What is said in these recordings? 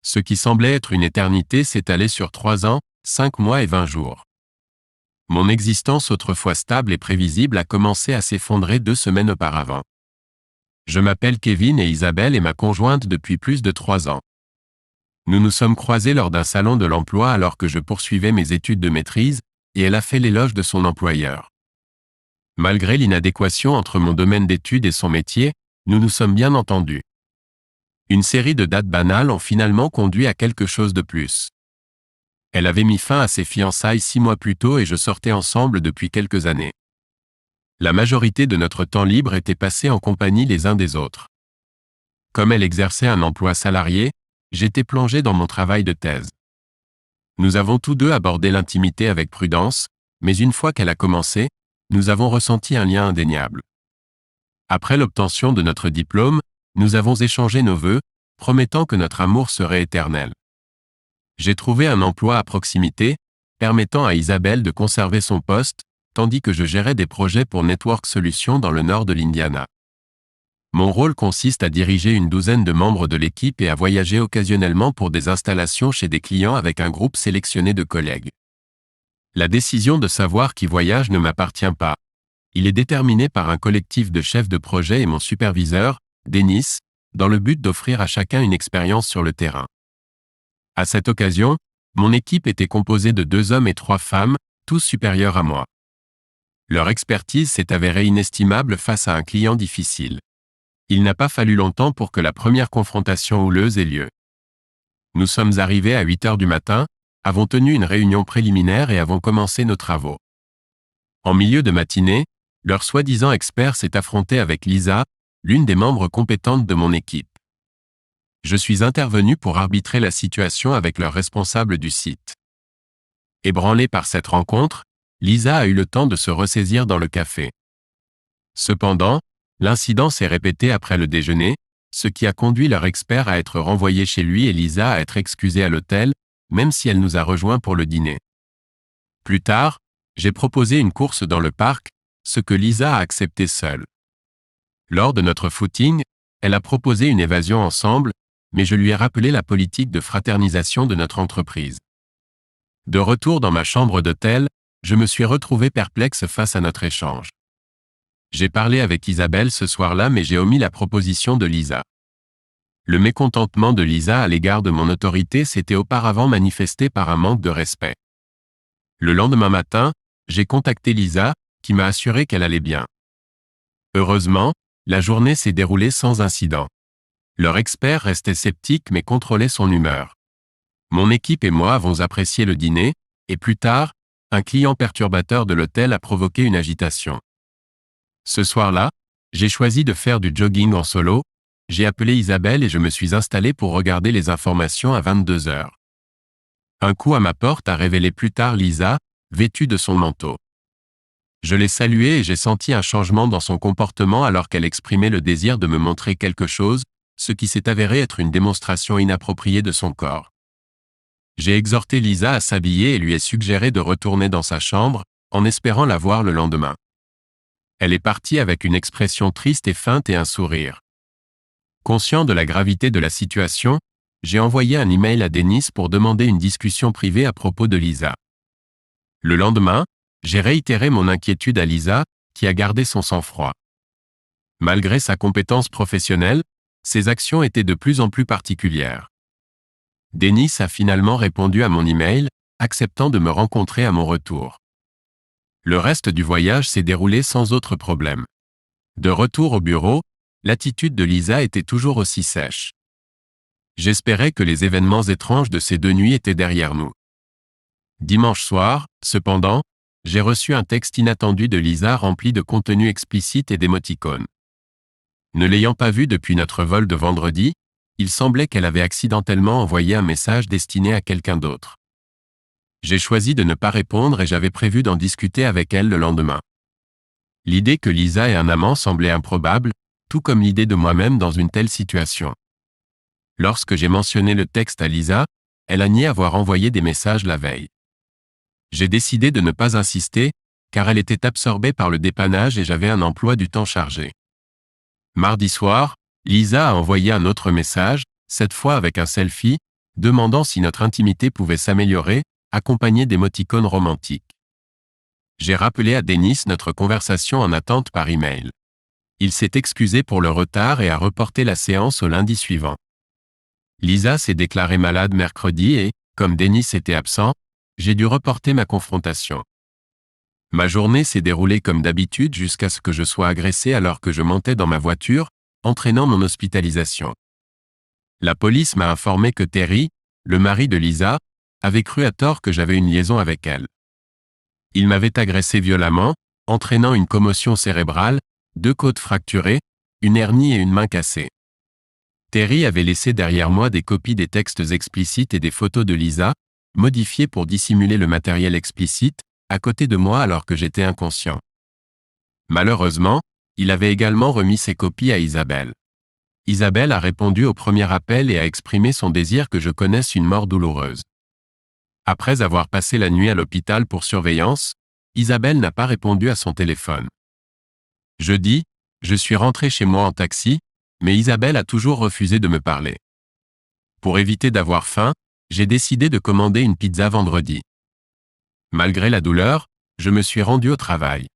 Ce qui semblait être une éternité s'étalait sur 3 ans, 5 mois et 20 jours. Mon existence autrefois stable et prévisible a commencé à s'effondrer 2 semaines auparavant. Je m'appelle Kevin et Isabelle est ma conjointe depuis plus de 3 ans. Nous nous sommes croisés lors d'un salon de l'emploi alors que je poursuivais mes études de maîtrise, et elle a fait l'éloge de son employeur. Malgré l'inadéquation entre mon domaine d'études et son métier, nous nous sommes bien entendus. Une série de dates banales ont finalement conduit à quelque chose de plus. Elle avait mis fin à ses fiançailles 6 mois plus tôt et je sortais ensemble depuis quelques années. La majorité de notre temps libre était passé en compagnie les uns des autres. Comme elle exerçait un emploi salarié, j'étais plongé dans mon travail de thèse. Nous avons tous deux abordé l'intimité avec prudence, mais une fois qu'elle a commencé, nous avons ressenti un lien indéniable. Après l'obtention de notre diplôme, nous avons échangé nos vœux, promettant que notre amour serait éternel. J'ai trouvé un emploi à proximité, permettant à Isabelle de conserver son poste, tandis que je gérais des projets pour Network Solutions dans le nord de l'Indiana. Mon rôle consiste à diriger une douzaine de membres de l'équipe et à voyager occasionnellement pour des installations chez des clients avec un groupe sélectionné de collègues. La décision de savoir qui voyage ne m'appartient pas. Il est déterminé par un collectif de chefs de projet et mon superviseur, Denis, dans le but d'offrir à chacun une expérience sur le terrain. À cette occasion, mon équipe était composée de 2 hommes et 3 femmes, tous supérieurs à moi. Leur expertise s'est avérée inestimable face à un client difficile. Il n'a pas fallu longtemps pour que la première confrontation houleuse ait lieu. Nous sommes arrivés à 8 heures du matin, avons tenu une réunion préliminaire et avons commencé nos travaux. En milieu de matinée, leur soi-disant expert s'est affronté avec Lisa, l'une des membres compétentes de mon équipe. Je suis intervenu pour arbitrer la situation avec leur responsable du site. Ébranlée par cette rencontre, Lisa a eu le temps de se ressaisir dans le café. Cependant, l'incident s'est répété après le déjeuner, ce qui a conduit leur expert à être renvoyé chez lui et Lisa à être excusée à l'hôtel, même si elle nous a rejoints pour le dîner. Plus tard, j'ai proposé une course dans le parc, ce que Lisa a accepté seule. Lors de notre footing, elle a proposé une évasion ensemble, mais je lui ai rappelé la politique de fraternisation de notre entreprise. De retour dans ma chambre d'hôtel, je me suis retrouvé perplexe face à notre échange. J'ai parlé avec Isabelle ce soir-là mais j'ai omis la proposition de Lisa. Le mécontentement de Lisa à l'égard de mon autorité s'était auparavant manifesté par un manque de respect. Le lendemain matin, j'ai contacté Lisa, qui m'a assuré qu'elle allait bien. Heureusement, la journée s'est déroulée sans incident. Leur expert restait sceptique mais contrôlait son humeur. Mon équipe et moi avons apprécié le dîner, et plus tard, un client perturbateur de l'hôtel a provoqué une agitation. Ce soir-là, j'ai choisi de faire du jogging en solo, j'ai appelé Isabelle et je me suis installé pour regarder les informations à 22 heures. Un coup à ma porte a révélé plus tard Lisa, vêtue de son manteau. Je l'ai saluée et j'ai senti un changement dans son comportement alors qu'elle exprimait le désir de me montrer quelque chose, ce qui s'est avéré être une démonstration inappropriée de son corps. J'ai exhorté Lisa à s'habiller et lui ai suggéré de retourner dans sa chambre, en espérant la voir le lendemain. Elle est partie avec une expression triste et feinte et un sourire. Conscient de la gravité de la situation, j'ai envoyé un email à Denis pour demander une discussion privée à propos de Lisa. Le lendemain, j'ai réitéré mon inquiétude à Lisa, qui a gardé son sang-froid. Malgré sa compétence professionnelle, ses actions étaient de plus en plus particulières. Denis a finalement répondu à mon email, acceptant de me rencontrer à mon retour. Le reste du voyage s'est déroulé sans autre problème. De retour au bureau, l'attitude de Lisa était toujours aussi sèche. J'espérais que les événements étranges de ces 2 nuits étaient derrière nous. Dimanche soir, cependant, j'ai reçu un texte inattendu de Lisa rempli de contenu explicite et d'émoticônes. Ne l'ayant pas vu depuis notre vol de vendredi, il semblait qu'elle avait accidentellement envoyé un message destiné à quelqu'un d'autre. J'ai choisi de ne pas répondre et j'avais prévu d'en discuter avec elle le lendemain. L'idée que Lisa ait un amant semblait improbable, tout comme l'idée de moi-même dans une telle situation. Lorsque j'ai mentionné le texte à Lisa, elle a nié avoir envoyé des messages la veille. J'ai décidé de ne pas insister, car elle était absorbée par le dépannage et j'avais un emploi du temps chargé. Mardi soir, Lisa a envoyé un autre message, cette fois avec un selfie, demandant si notre intimité pouvait s'améliorer, accompagnée d'émoticônes romantiques. J'ai rappelé à Denis notre conversation en attente par email. Il s'est excusé pour le retard et a reporté la séance au lundi suivant. Lisa s'est déclarée malade mercredi et, comme Denis était absent, j'ai dû reporter ma confrontation. Ma journée s'est déroulée comme d'habitude jusqu'à ce que je sois agressé alors que je montais dans ma voiture, entraînant mon hospitalisation. La police m'a informé que Terry, le mari de Lisa, avait cru à tort que j'avais une liaison avec elle. Il m'avait agressé violemment, entraînant une commotion cérébrale, 2 côtes fracturées, une hernie et une main cassée. Terry avait laissé derrière moi des copies des textes explicites et des photos de Lisa, modifiées pour dissimuler le matériel explicite, à côté de moi alors que j'étais inconscient. Malheureusement, il avait également remis ces copies à Isabelle. Isabelle a répondu au premier appel et a exprimé son désir que je connaisse une mort douloureuse. Après avoir passé la nuit à l'hôpital pour surveillance, Isabelle n'a pas répondu à son téléphone. Jeudi, je suis rentré chez moi en taxi, mais Isabelle a toujours refusé de me parler. Pour éviter d'avoir faim, j'ai décidé de commander une pizza vendredi. Malgré la douleur, je me suis rendu au travail.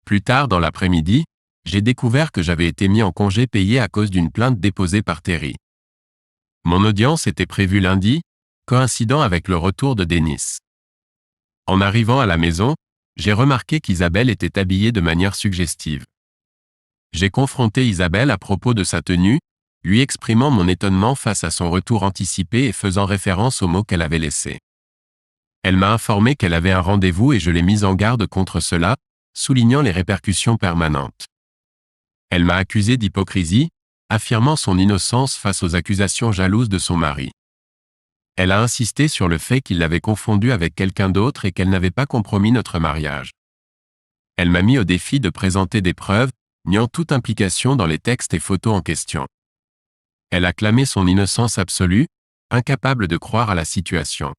Plus tard dans l'après-midi, j'ai découvert que j'avais été mis en congé payé à cause d'une plainte déposée par Terry. Mon audience était prévue lundi, coïncidant avec le retour de Denis. En arrivant à la maison, j'ai remarqué qu'Isabelle était habillée de manière suggestive. J'ai confronté Isabelle à propos de sa tenue, lui exprimant mon étonnement face à son retour anticipé et faisant référence aux mots qu'elle avait laissés. Elle m'a informé qu'elle avait un rendez-vous et je l'ai mise en garde contre cela, soulignant les répercussions permanentes. Elle m'a accusé d'hypocrisie, affirmant son innocence face aux accusations jalouses de son mari. Elle a insisté sur le fait qu'il l'avait confondue avec quelqu'un d'autre et qu'elle n'avait pas compromis notre mariage. Elle m'a mis au défi de présenter des preuves, niant toute implication dans les textes et photos en question. Elle a clamé son innocence absolue, incapable de croire à la situation.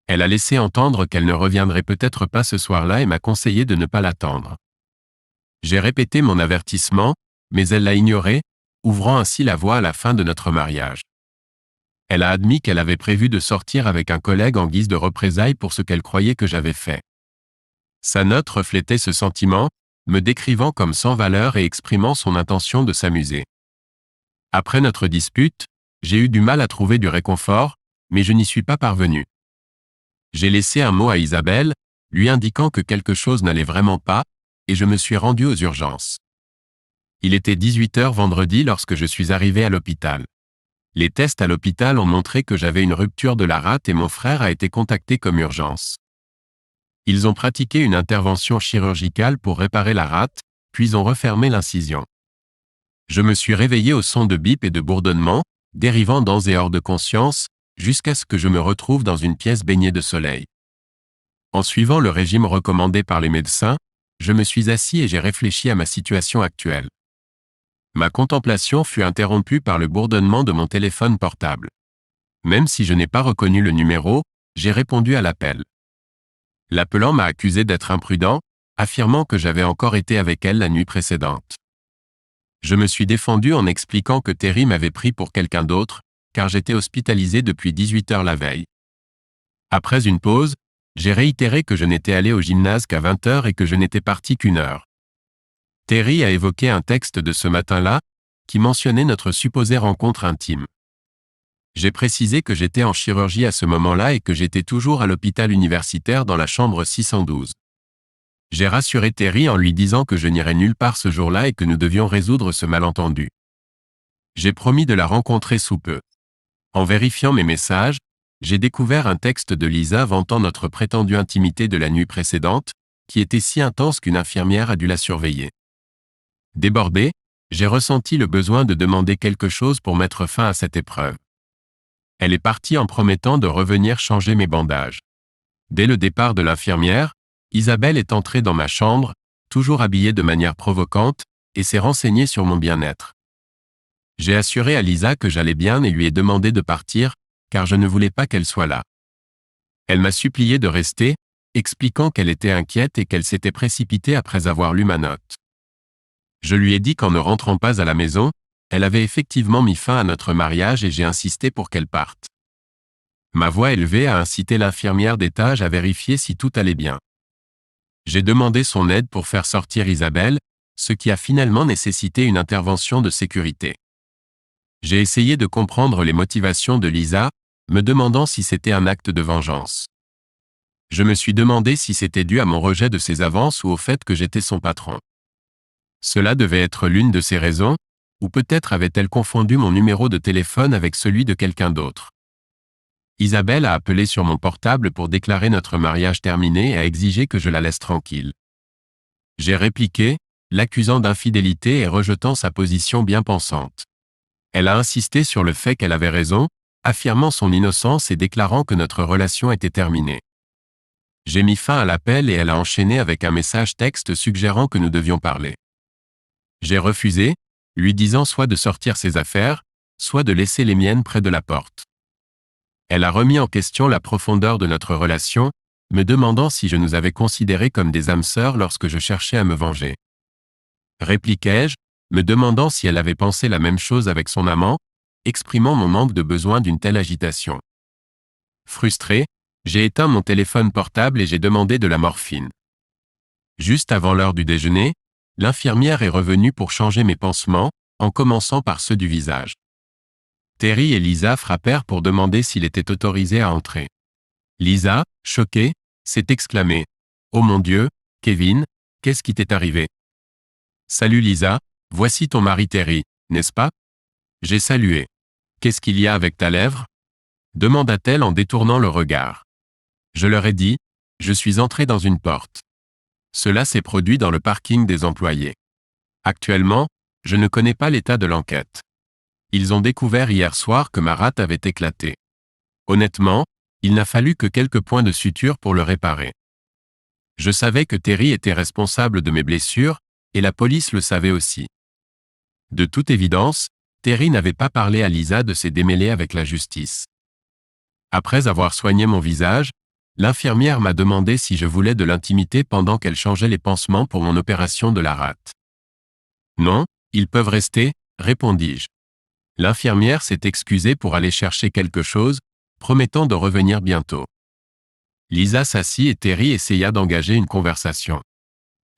Elle a laissé entendre qu'elle ne reviendrait peut-être pas ce soir-là et m'a conseillé de ne pas l'attendre. J'ai répété mon avertissement, mais elle l'a ignoré, ouvrant ainsi la voie à la fin de notre mariage. Elle a admis qu'elle avait prévu de sortir avec un collègue en guise de représailles pour ce qu'elle croyait que j'avais fait. Sa note reflétait ce sentiment, me décrivant comme sans valeur et exprimant son intention de s'amuser. Après notre dispute, j'ai eu du mal à trouver du réconfort, mais je n'y suis pas parvenu. J'ai laissé un mot à Isabelle, lui indiquant que quelque chose n'allait vraiment pas, et je me suis rendu aux urgences. Il était 18h vendredi lorsque je suis arrivé à l'hôpital. Les tests à l'hôpital ont montré que j'avais une rupture de la rate et mon frère a été contacté comme urgence. Ils ont pratiqué une intervention chirurgicale pour réparer la rate, puis ont refermé l'incision. Je me suis réveillé au son de bip et de bourdonnements, dérivant dans et hors de conscience, jusqu'à ce que je me retrouve dans une pièce baignée de soleil. En suivant le régime recommandé par les médecins, je me suis assis et j'ai réfléchi à ma situation actuelle. Ma contemplation fut interrompue par le bourdonnement de mon téléphone portable. Même si je n'ai pas reconnu le numéro, j'ai répondu à l'appel. L'appelant m'a accusé d'être imprudent, affirmant que j'avais encore été avec elle la nuit précédente. Je me suis défendu en expliquant que Terry m'avait pris pour quelqu'un d'autre, car j'étais hospitalisé depuis 18h la veille. Après une pause, j'ai réitéré que je n'étais allé au gymnase qu'à 20h et que je n'étais parti qu'1 heure. Terry a évoqué un texte de ce matin-là, qui mentionnait notre supposée rencontre intime. J'ai précisé que j'étais en chirurgie à ce moment-là et que j'étais toujours à l'hôpital universitaire dans la chambre 612. J'ai rassuré Terry en lui disant que je n'irais nulle part ce jour-là et que nous devions résoudre ce malentendu. J'ai promis de la rencontrer sous peu. En vérifiant mes messages, j'ai découvert un texte de Lisa vantant notre prétendue intimité de la nuit précédente, qui était si intense qu'une infirmière a dû la surveiller. Débordé, j'ai ressenti le besoin de demander quelque chose pour mettre fin à cette épreuve. Elle est partie en promettant de revenir changer mes bandages. Dès le départ de l'infirmière, Isabelle est entrée dans ma chambre, toujours habillée de manière provocante, et s'est renseignée sur mon bien-être. J'ai assuré à Lisa que j'allais bien et lui ai demandé de partir, car je ne voulais pas qu'elle soit là. Elle m'a supplié de rester, expliquant qu'elle était inquiète et qu'elle s'était précipitée après avoir lu ma note. Je lui ai dit qu'en ne rentrant pas à la maison, elle avait effectivement mis fin à notre mariage et j'ai insisté pour qu'elle parte. Ma voix élevée a incité l'infirmière d'étage à vérifier si tout allait bien. J'ai demandé son aide pour faire sortir Isabelle, ce qui a finalement nécessité une intervention de sécurité. J'ai essayé de comprendre les motivations de Lisa, me demandant si c'était un acte de vengeance. Je me suis demandé si c'était dû à mon rejet de ses avances ou au fait que j'étais son patron. Cela devait être l'une de ces raisons, ou peut-être avait-elle confondu mon numéro de téléphone avec celui de quelqu'un d'autre. Isabelle a appelé sur mon portable pour déclarer notre mariage terminé et a exigé que je la laisse tranquille. J'ai répliqué, l'accusant d'infidélité et rejetant sa position bien pensante. Elle a insisté sur le fait qu'elle avait raison, affirmant son innocence et déclarant que notre relation était terminée. J'ai mis fin à l'appel et elle a enchaîné avec un message texte suggérant que nous devions parler. J'ai refusé, lui disant soit de sortir ses affaires, soit de laisser les miennes près de la porte. Elle a remis en question la profondeur de notre relation, me demandant si je nous avais considérés comme des âmes sœurs lorsque je cherchais à me venger. Répliquai-je, me demandant si elle avait pensé la même chose avec son amant, exprimant mon manque de besoin d'une telle agitation. Frustré, j'ai éteint mon téléphone portable et j'ai demandé de la morphine. Juste avant l'heure du déjeuner, l'infirmière est revenue pour changer mes pansements, en commençant par ceux du visage. Terry et Lisa frappèrent pour demander s'il était autorisé à entrer. Lisa, choquée, s'est exclamée « Oh mon Dieu, Kevin, qu'est-ce qui t'est arrivé ?»« Salut Lisa, voici ton mari Terry, n'est-ce pas ?» J'ai salué. « Qu'est-ce qu'il y a avec ta lèvre ?» demanda-t-elle en détournant le regard. Je leur ai dit « Je suis entré dans une porte. » Cela s'est produit dans le parking des employés. Actuellement, je ne connais pas l'état de l'enquête. Ils ont découvert hier soir que ma rate avait éclaté. Honnêtement, il n'a fallu que quelques points de suture pour le réparer. Je savais que Terry était responsable de mes blessures, et la police le savait aussi. De toute évidence, Terry n'avait pas parlé à Lisa de ses démêlés avec la justice. Après avoir soigné mon visage, l'infirmière m'a demandé si je voulais de l'intimité pendant qu'elle changeait les pansements pour mon opération de la rate. Non, ils peuvent rester, répondis-je. L'infirmière s'est excusée pour aller chercher quelque chose, promettant de revenir bientôt. Lisa s'assit et Terry essaya d'engager une conversation.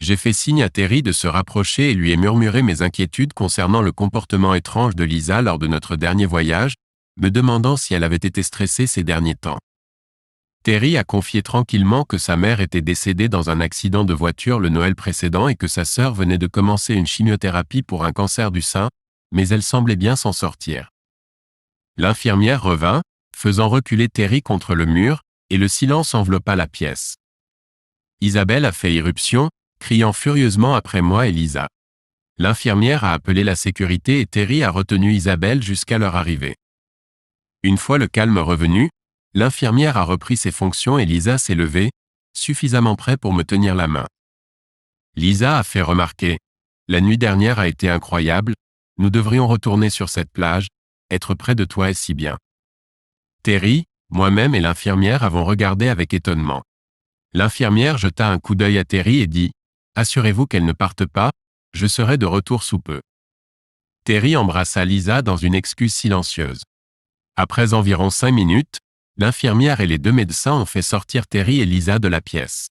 J'ai fait signe à Terry de se rapprocher et lui ai murmuré mes inquiétudes concernant le comportement étrange de Lisa lors de notre dernier voyage, me demandant si elle avait été stressée ces derniers temps. Terry a confié tranquillement que sa mère était décédée dans un accident de voiture le Noël précédent et que sa sœur venait de commencer une chimiothérapie pour un cancer du sein, mais elle semblait bien s'en sortir. L'infirmière revint, faisant reculer Terry contre le mur, et le silence enveloppa la pièce. Isabelle a fait irruption, criant furieusement après moi et Lisa. L'infirmière a appelé la sécurité et Terry a retenu Isabelle jusqu'à leur arrivée. Une fois le calme revenu, l'infirmière a repris ses fonctions et Lisa s'est levée, suffisamment près pour me tenir la main. Lisa a fait remarquer « La nuit dernière a été incroyable, nous devrions retourner sur cette plage, être près de toi est si bien. » Terry, moi-même et l'infirmière avons regardé avec étonnement. L'infirmière jeta un coup d'œil à Terry et dit « Assurez-vous qu'elle ne parte pas, je serai de retour sous peu. » Terry embrassa Lisa dans une excuse silencieuse. Après environ 5 minutes, l'infirmière et les 2 médecins ont fait sortir Terry et Lisa de la pièce.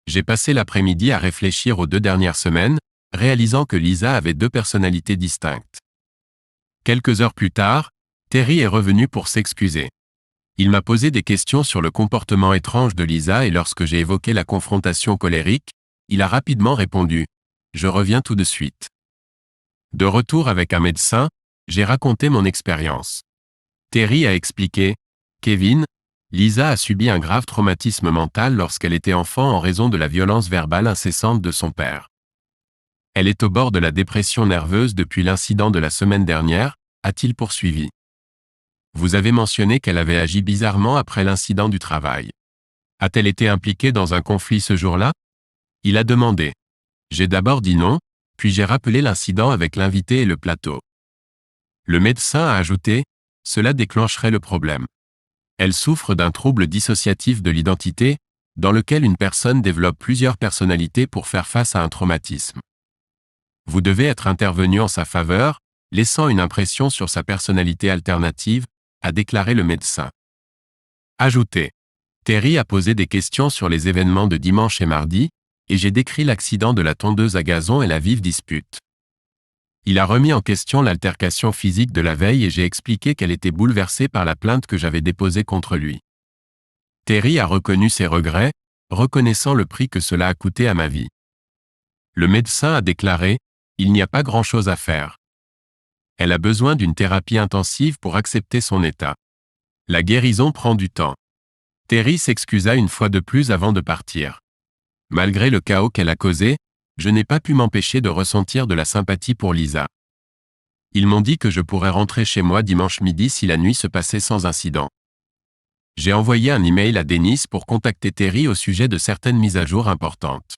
J'ai passé l'après-midi à réfléchir aux 2 dernières semaines, réalisant que Lisa avait 2 personnalités distinctes. Quelques heures plus tard, Terry est revenu pour s'excuser. Il m'a posé des questions sur le comportement étrange de Lisa et lorsque j'ai évoqué la confrontation colérique, il a rapidement répondu « Je reviens tout de suite ». De retour avec un médecin, j'ai raconté mon expérience. Terry a expliqué « Kevin, Lisa a subi un grave traumatisme mental lorsqu'elle était enfant en raison de la violence verbale incessante de son père. Elle est au bord de la dépression nerveuse depuis l'incident de la semaine dernière, a-t-il poursuivi. Vous avez mentionné qu'elle avait agi bizarrement après l'incident du travail. A-t-elle été impliquée dans un conflit ce jour-là? Il a demandé. J'ai d'abord dit non, puis j'ai rappelé l'incident avec l'invité et le plateau. Le médecin a ajouté, cela déclencherait le problème. Elle souffre d'un trouble dissociatif de l'identité, dans lequel une personne développe plusieurs personnalités pour faire face à un traumatisme. Vous devez être intervenu en sa faveur, laissant une impression sur sa personnalité alternative, a déclaré le médecin. Ajouté. Terry a posé des questions sur les événements de dimanche et mardi, et j'ai décrit l'accident de la tondeuse à gazon et la vive dispute. Il a remis en question l'altercation physique de la veille et j'ai expliqué qu'elle était bouleversée par la plainte que j'avais déposée contre lui. Terry a reconnu ses regrets, reconnaissant le prix que cela a coûté à ma vie. Le médecin a déclaré « Il n'y a pas grand-chose à faire. Elle a besoin d'une thérapie intensive pour accepter son état. La guérison prend du temps. » Terry s'excusa une fois de plus avant de partir. Malgré le chaos qu'elle a causé, je n'ai pas pu m'empêcher de ressentir de la sympathie pour Lisa. Ils m'ont dit que je pourrais rentrer chez moi dimanche midi si la nuit se passait sans incident. J'ai envoyé un email à Dennis pour contacter Terry au sujet de certaines mises à jour importantes.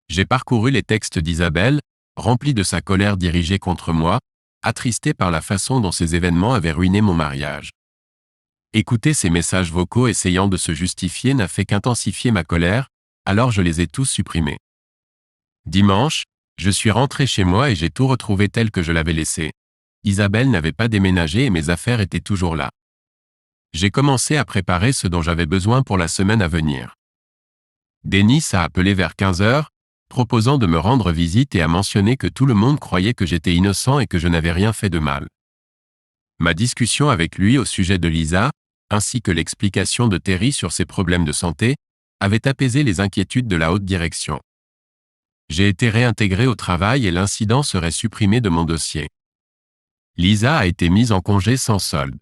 J'ai parcouru les textes d'Isabelle, remplis de sa colère dirigée contre moi, attristé par la façon dont ces événements avaient ruiné mon mariage. Écouter ces messages vocaux essayant de se justifier n'a fait qu'intensifier ma colère, alors je les ai tous supprimés. Dimanche, je suis rentré chez moi et j'ai tout retrouvé tel que je l'avais laissé. Isabelle n'avait pas déménagé et mes affaires étaient toujours là. J'ai commencé à préparer ce dont j'avais besoin pour la semaine à venir. Dennis a appelé vers 15 heures, proposant de me rendre visite et a mentionné que tout le monde croyait que j'étais innocent et que je n'avais rien fait de mal. Ma discussion avec lui au sujet de Lisa, ainsi que l'explication de Terry sur ses problèmes de santé, avait apaisé les inquiétudes de la haute direction. J'ai été réintégré au travail et l'incident serait supprimé de mon dossier. Lisa a été mise en congé sans solde.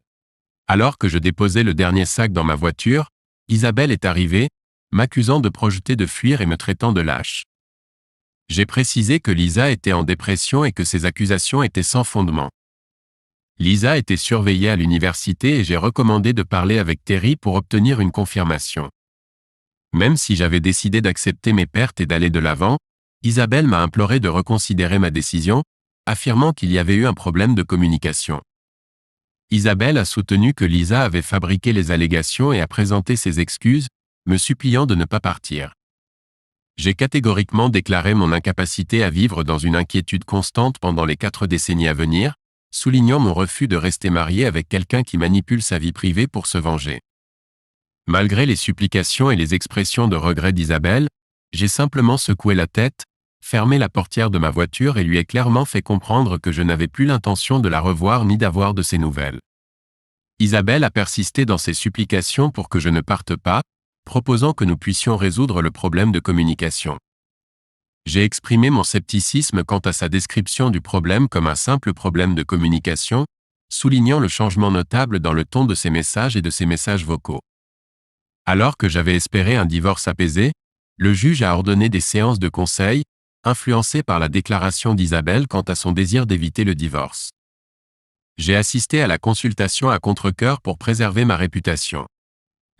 Alors que je déposais le dernier sac dans ma voiture, Isabelle est arrivée, m'accusant de projeter de fuir et me traitant de lâche. J'ai précisé que Lisa était en dépression et que ces accusations étaient sans fondement. Lisa était surveillée à l'université et j'ai recommandé de parler avec Terry pour obtenir une confirmation. Même si j'avais décidé d'accepter mes pertes et d'aller de l'avant, Isabelle m'a imploré de reconsidérer ma décision, affirmant qu'il y avait eu un problème de communication. Isabelle a soutenu que Lisa avait fabriqué les allégations et a présenté ses excuses, me suppliant de ne pas partir. J'ai catégoriquement déclaré mon incapacité à vivre dans une inquiétude constante pendant les 4 décennies à venir, soulignant mon refus de rester marié avec quelqu'un qui manipule sa vie privée pour se venger. Malgré les supplications et les expressions de regret d'Isabelle, j'ai simplement secoué la tête, fermé la portière de ma voiture et lui ai clairement fait comprendre que je n'avais plus l'intention de la revoir ni d'avoir de ses nouvelles. Isabelle a persisté dans ses supplications pour que je ne parte pas, proposant que nous puissions résoudre le problème de communication. J'ai exprimé mon scepticisme quant à sa description du problème comme un simple problème de communication, soulignant le changement notable dans le ton de ses messages et de ses messages vocaux. Alors que j'avais espéré un divorce apaisé, le juge a ordonné des séances de conseil, influencées par la déclaration d'Isabelle quant à son désir d'éviter le divorce. J'ai assisté à la consultation à contre-cœur pour préserver ma réputation.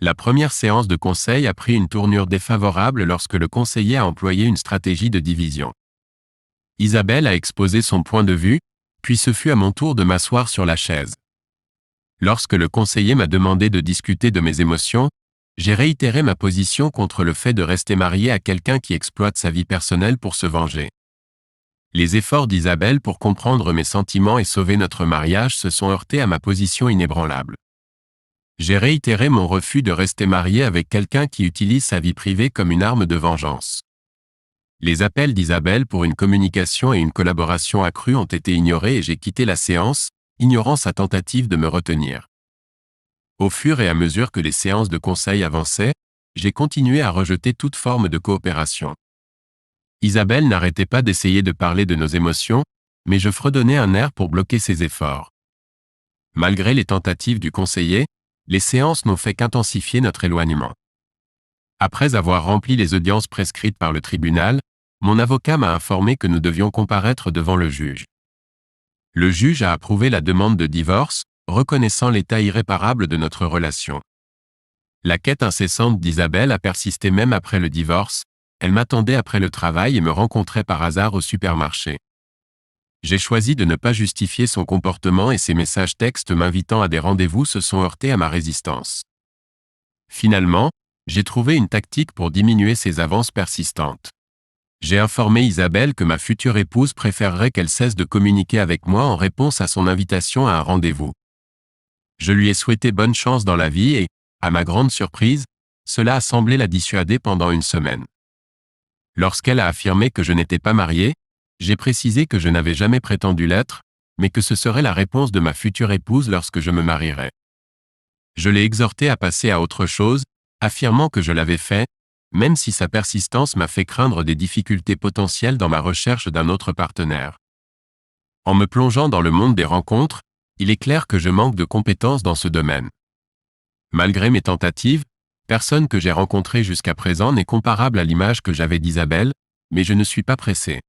La première séance de conseil a pris une tournure défavorable lorsque le conseiller a employé une stratégie de division. Isabelle a exposé son point de vue, puis ce fut à mon tour de m'asseoir sur la chaise. Lorsque le conseiller m'a demandé de discuter de mes émotions, j'ai réitéré ma position contre le fait de rester marié à quelqu'un qui exploite sa vie personnelle pour se venger. Les efforts d'Isabelle pour comprendre mes sentiments et sauver notre mariage se sont heurtés à ma position inébranlable. J'ai réitéré mon refus de rester marié avec quelqu'un qui utilise sa vie privée comme une arme de vengeance. Les appels d'Isabelle pour une communication et une collaboration accrue ont été ignorés et j'ai quitté la séance, ignorant sa tentative de me retenir. Au fur et à mesure que les séances de conseil avançaient, j'ai continué à rejeter toute forme de coopération. Isabelle n'arrêtait pas d'essayer de parler de nos émotions, mais je fredonnais un air pour bloquer ses efforts. Malgré les tentatives du conseiller, les séances n'ont fait qu'intensifier notre éloignement. Après avoir rempli les audiences prescrites par le tribunal, mon avocat m'a informé que nous devions comparaître devant le juge. Le juge a approuvé la demande de divorce, reconnaissant l'état irréparable de notre relation. La quête incessante d'Isabelle a persisté même après le divorce, elle m'attendait après le travail et me rencontrait par hasard au supermarché. J'ai choisi de ne pas justifier son comportement et ses messages textes m'invitant à des rendez-vous se sont heurtés à ma résistance. Finalement, j'ai trouvé une tactique pour diminuer ses avances persistantes. J'ai informé Isabelle que ma future épouse préférerait qu'elle cesse de communiquer avec moi en réponse à son invitation à un rendez-vous. Je lui ai souhaité bonne chance dans la vie et, À ma grande surprise, cela a semblé la dissuader pendant une semaine. Lorsqu'elle a affirmé que je n'étais pas marié, j'ai précisé que je n'avais jamais prétendu l'être, mais que ce serait la réponse de ma future épouse lorsque je me marierais. Je l'ai exhortée à passer à autre chose, affirmant que je l'avais fait, même si sa persistance m'a fait craindre des difficultés potentielles dans ma recherche d'un autre partenaire. En me plongeant dans le monde des rencontres, il est clair que je manque de compétences dans ce domaine. Malgré mes tentatives, personne que j'ai rencontré jusqu'à présent n'est comparable à l'image que j'avais d'Isabelle, mais je ne suis pas pressé.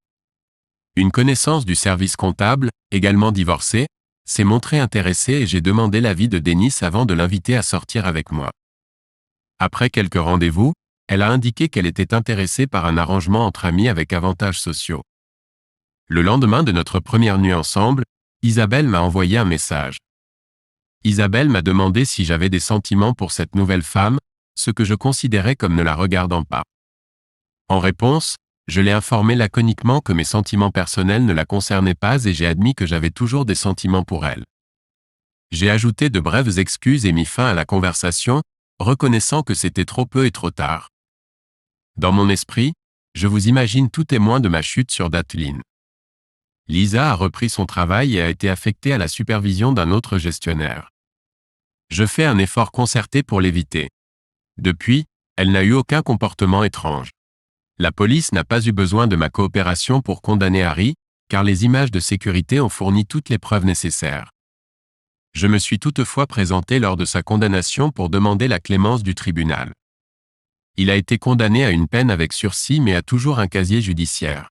Une connaissance du service comptable, également divorcée, s'est montrée intéressée et j'ai demandé l'avis de Denis avant de l'inviter à sortir avec moi. Après quelques rendez-vous, elle a indiqué qu'elle était intéressée par un arrangement entre amis avec avantages sociaux. Le lendemain de notre première nuit ensemble, Isabelle m'a envoyé un message. Isabelle m'a demandé si j'avais des sentiments pour cette nouvelle femme, ce que je considérais comme ne la regardant pas. En réponse, je l'ai informée laconiquement que mes sentiments personnels ne la concernaient pas et j'ai admis que j'avais toujours des sentiments pour elle. J'ai ajouté de brèves excuses et mis fin à la conversation, reconnaissant que c'était trop peu et trop tard. Dans mon esprit, je vous imagine tout témoin de ma chute sur Dateline. Lisa a repris son travail et a été affectée à la supervision d'un autre gestionnaire. Je fais un effort concerté pour l'éviter. Depuis, elle n'a eu aucun comportement étrange. La police n'a pas eu besoin de ma coopération pour condamner Harry, car les images de sécurité ont fourni toutes les preuves nécessaires. Je me suis toutefois présenté lors de sa condamnation pour demander la clémence du tribunal. Il a été condamné à une peine avec sursis mais a toujours un casier judiciaire.